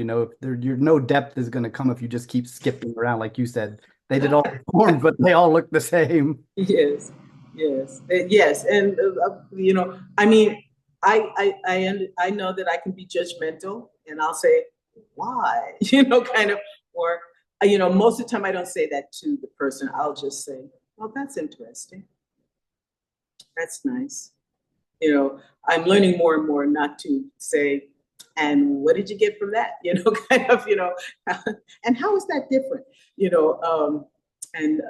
you're no depth is going to come if you just keep skipping around, like you said. They did all the forms, but they all look the same. Yes, yes, and I mean, I know that I can be judgmental, and I'll say, why, kind of, or most of the time I don't say that to the person. I'll just say, well, that's interesting. That's nice. I'm learning more and more not to say, and what did you get from that? Kind of, and how is that different? And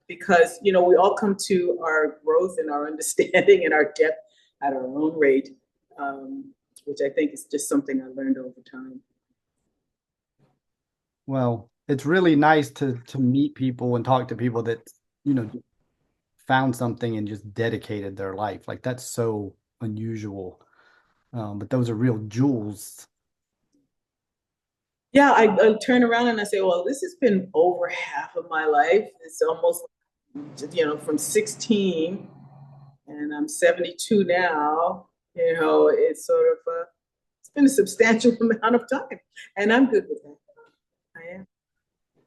because, we all come to our growth and our understanding and our depth at our own rate, which I think is just something I learned over time. Well, it's really nice to meet people and talk to people that, you know, found something and just dedicated their life. Like, that's so unusual. But those are real jewels. Yeah, I turn around and I say, well, this has been over half of my life. It's almost, from 16, and I'm 72 now. It's sort of it's been a substantial amount of time, and I'm good with that. I am.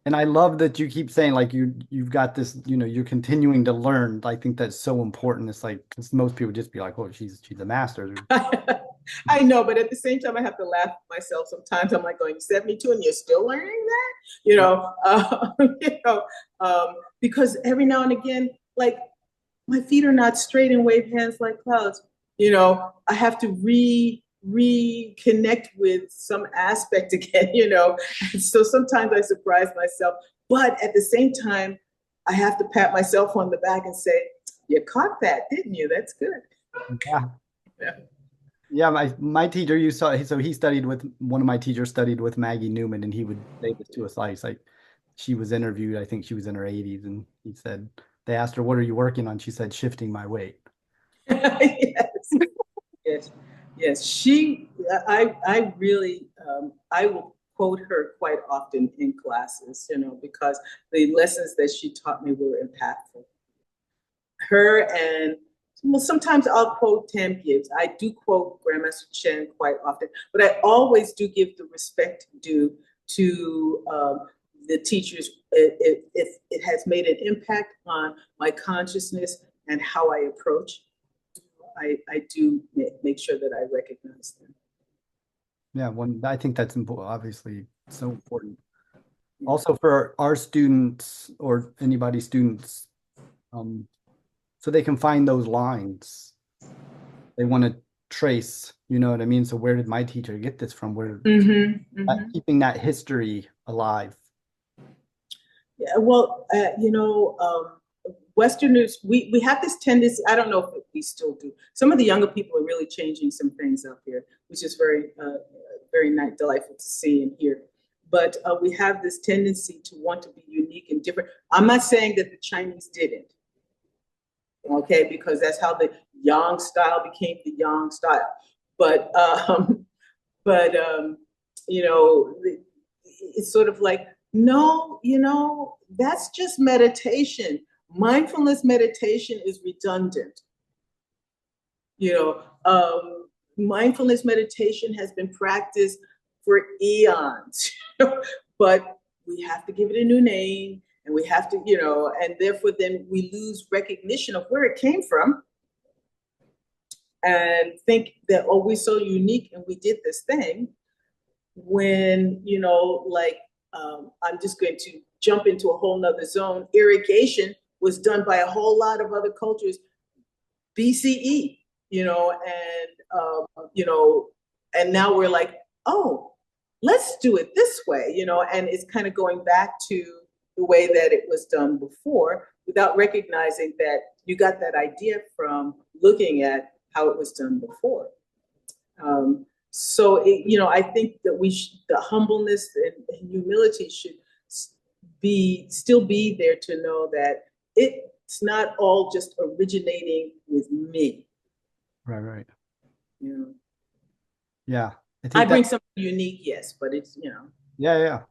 And I love that you keep saying, like, you've got this, you're continuing to learn. I think that's so important. It's like, 'cause most people just be like, oh, she's a master. I know, but at the same time, I have to laugh at myself sometimes. I'm like going 72 and you're still learning that, because every now and again, like, my feet are not straight and wave hands like clouds. I have to reconnect with some aspect again, And so sometimes I surprise myself, but at the same time, I have to pat myself on the back and say, you caught that, didn't you? That's good. Yeah. Yeah. Yeah, my teacher, you saw, so he studied with, one of my teachers studied with Maggie Newman, and he would say this to us, like, she was interviewed, I think she was in her 80s, and he said, they asked her, what are you working on? She said, shifting my weight. Yes, yes, yes. I really, I will quote her quite often in classes, because the lessons that she taught me were impactful. Her and, well, sometimes I'll quote Tam Gibbs. I do quote Grandmaster Chen quite often, but I always do give the respect due to the teachers. It has made an impact on my consciousness and how I approach. I do make sure that I recognize them. Yeah, I think that's important, obviously so important. Also for our students or anybody students, um, so they can find those lines. They want to trace, you know what I mean? So where did my teacher get this from? Where keeping that history alive. Yeah, well, Westerners, we have this tendency, I don't know if we still do. Some of the younger people are really changing some things up here, which is very nice, delightful to see and hear. But we have this tendency to want to be unique and different. I'm not saying that the Chinese didn't, okay, because that's how the Yang style became the Yang style. But, but you know, it's sort of like, no, that's just meditation. Mindfulness meditation is redundant. Mindfulness meditation has been practiced for eons, but we have to give it a new name, and we have to, and therefore then we lose recognition of where it came from and think that, oh, we're so unique and we did this thing when, I'm just going to jump into a whole nother zone. Irrigation was done by a whole lot of other cultures BCE, and now we're like, oh, let's do it this way, and it's kind of going back to the way that it was done before without recognizing that you got that idea from looking at how it was done before. I think that the humbleness and humility should still be there to know that it's not all just originating with me. Right. Yeah. Yeah. I bring something unique, yes, but it's. Yeah.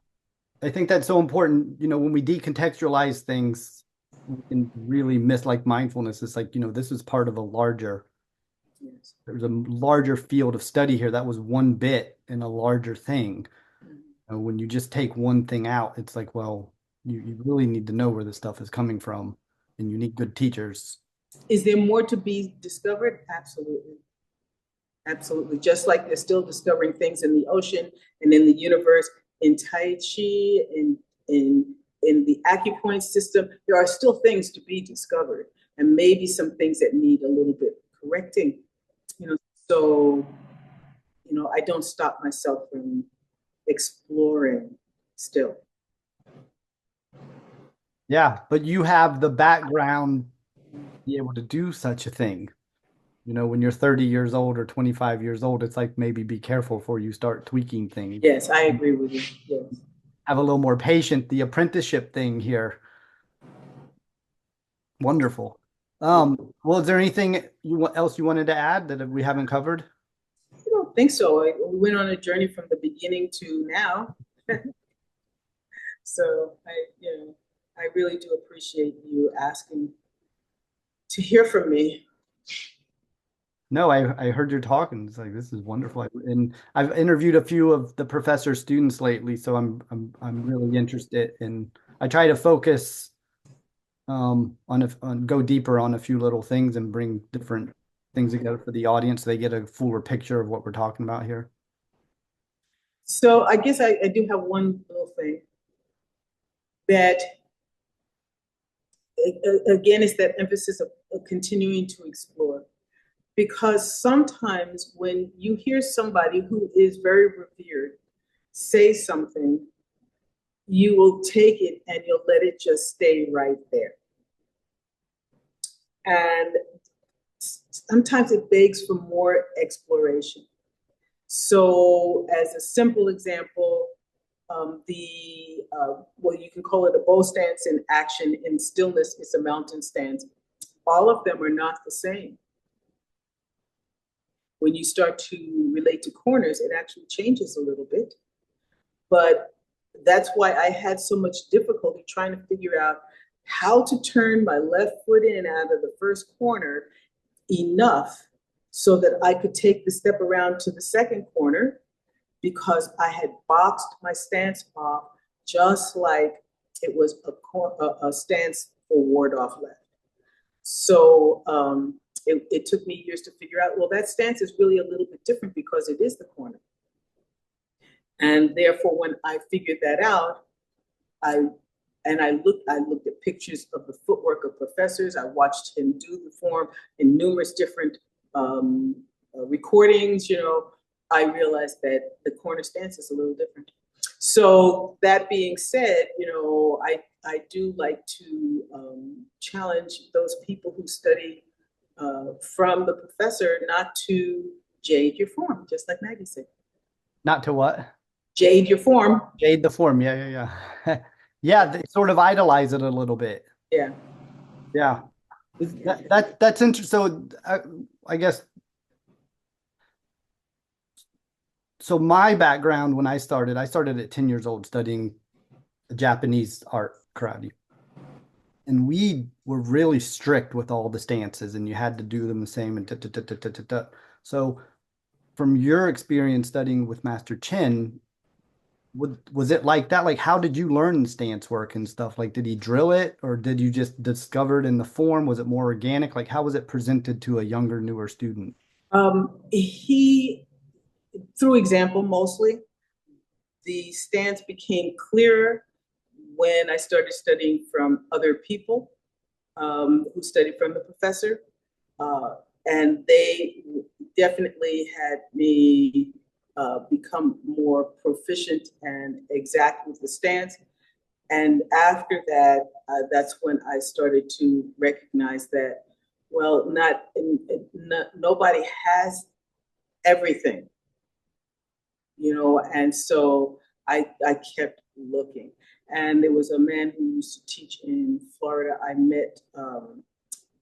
I think that's so important. When we decontextualize things, we can really miss like mindfulness. It's like, this is part of a larger. Yes. There's a larger field of study here. That was one bit in a larger thing. When you just take one thing out, it's like, well, you really need to know where this stuff is coming from, and you need good teachers. Is there more to be discovered? Absolutely. Absolutely. Just like they're still discovering things in the ocean and in the universe, in Tai Chi, in the acupoint system, there are still things to be discovered, and maybe some things that need a little bit correcting. So I don't stop myself from exploring still. Yeah, but you have the background to be able to do such a thing. When you're 30 years old or 25 years old, it's like maybe be careful before you start tweaking things. Yes, I agree with you. Yes. Have a little more patience. The apprenticeship thing here. Wonderful. Well, is there anything else you wanted to add that we haven't covered? I don't think so. We went on a journey from the beginning to now. So I really do appreciate you asking to hear from me. No, I heard you talking. It's like this is wonderful, and I've interviewed a few of the professor's students lately, so I'm really interested in. I try to focus on go deeper on a few little things and bring different things together for the audience so they get a fuller picture of what we're talking about here. So I guess I do have one little thing that again is that emphasis of continuing to explore. Because sometimes when you hear somebody who is very revered say something, you will take it and you'll let it just stay right there. And sometimes it begs for more exploration. So as a simple example, you can call it a bow stance in action. In stillness, it's a mountain stance. All of them are not the same. When you start to relate to corners, it actually changes a little bit. But that's why I had so much difficulty trying to figure out how to turn my left foot in out of the first corner enough so that I could take the step around to the second corner, because I had boxed my stance off just like it was a stance for ward off left. So it took me years to figure out, well, that stance is really a little bit different because it is the corner. And therefore, when I figured that out, I I looked at pictures of the footwork of professors. I watched him do the form in numerous different recordings. I realized that the corner stance is a little different. So that being said, I do like to challenge those people who study from the professor not to jade your form, just like Maggie said. Not to what? Jade your form. Jade the form. Yeah, yeah, yeah. Yeah, they sort of idolize it a little bit. Yeah. Yeah. Yeah. That's interesting. So I guess so. My background when I started at 10 years old studying Japanese art karate, and we were really strict with all the stances, and you had to do them the same and So, from your experience studying with Master Chen, was it like that? Like, how did you learn the stance work and stuff? Like, did he drill it, or did you just discover it in the form? Was it more organic? Like, how was it presented to a younger, newer student? He, through example mostly, the stance became clearer when I started studying from other people who studied from the professor. Uh, and they definitely had me become more proficient and exact with the stance. And after that, that's when I started to recognize that, well, nobody has everything, and so I kept looking. And there was a man who used to teach in Florida. I met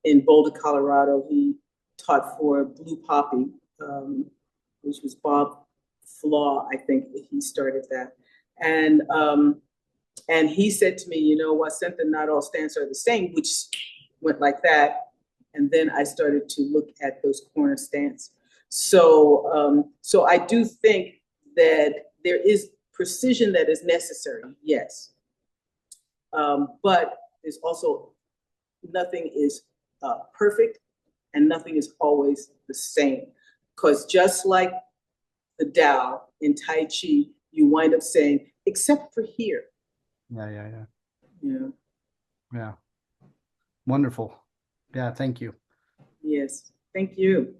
in Boulder, Colorado. He taught for Blue Poppy, which was Bob Flaw. I think he started that. And he said to me, Wasentha, not all stances are the same, which went like that. And then I started to look at those corner stance. So I do think that there is precision that is necessary, yes. But there's also nothing is perfect and nothing is always the same. Because just like the Tao in Tai Chi, you wind up saying, except for here. Yeah, yeah, yeah. Yeah. Yeah. Wonderful. Yeah, thank you. Yes. Thank you.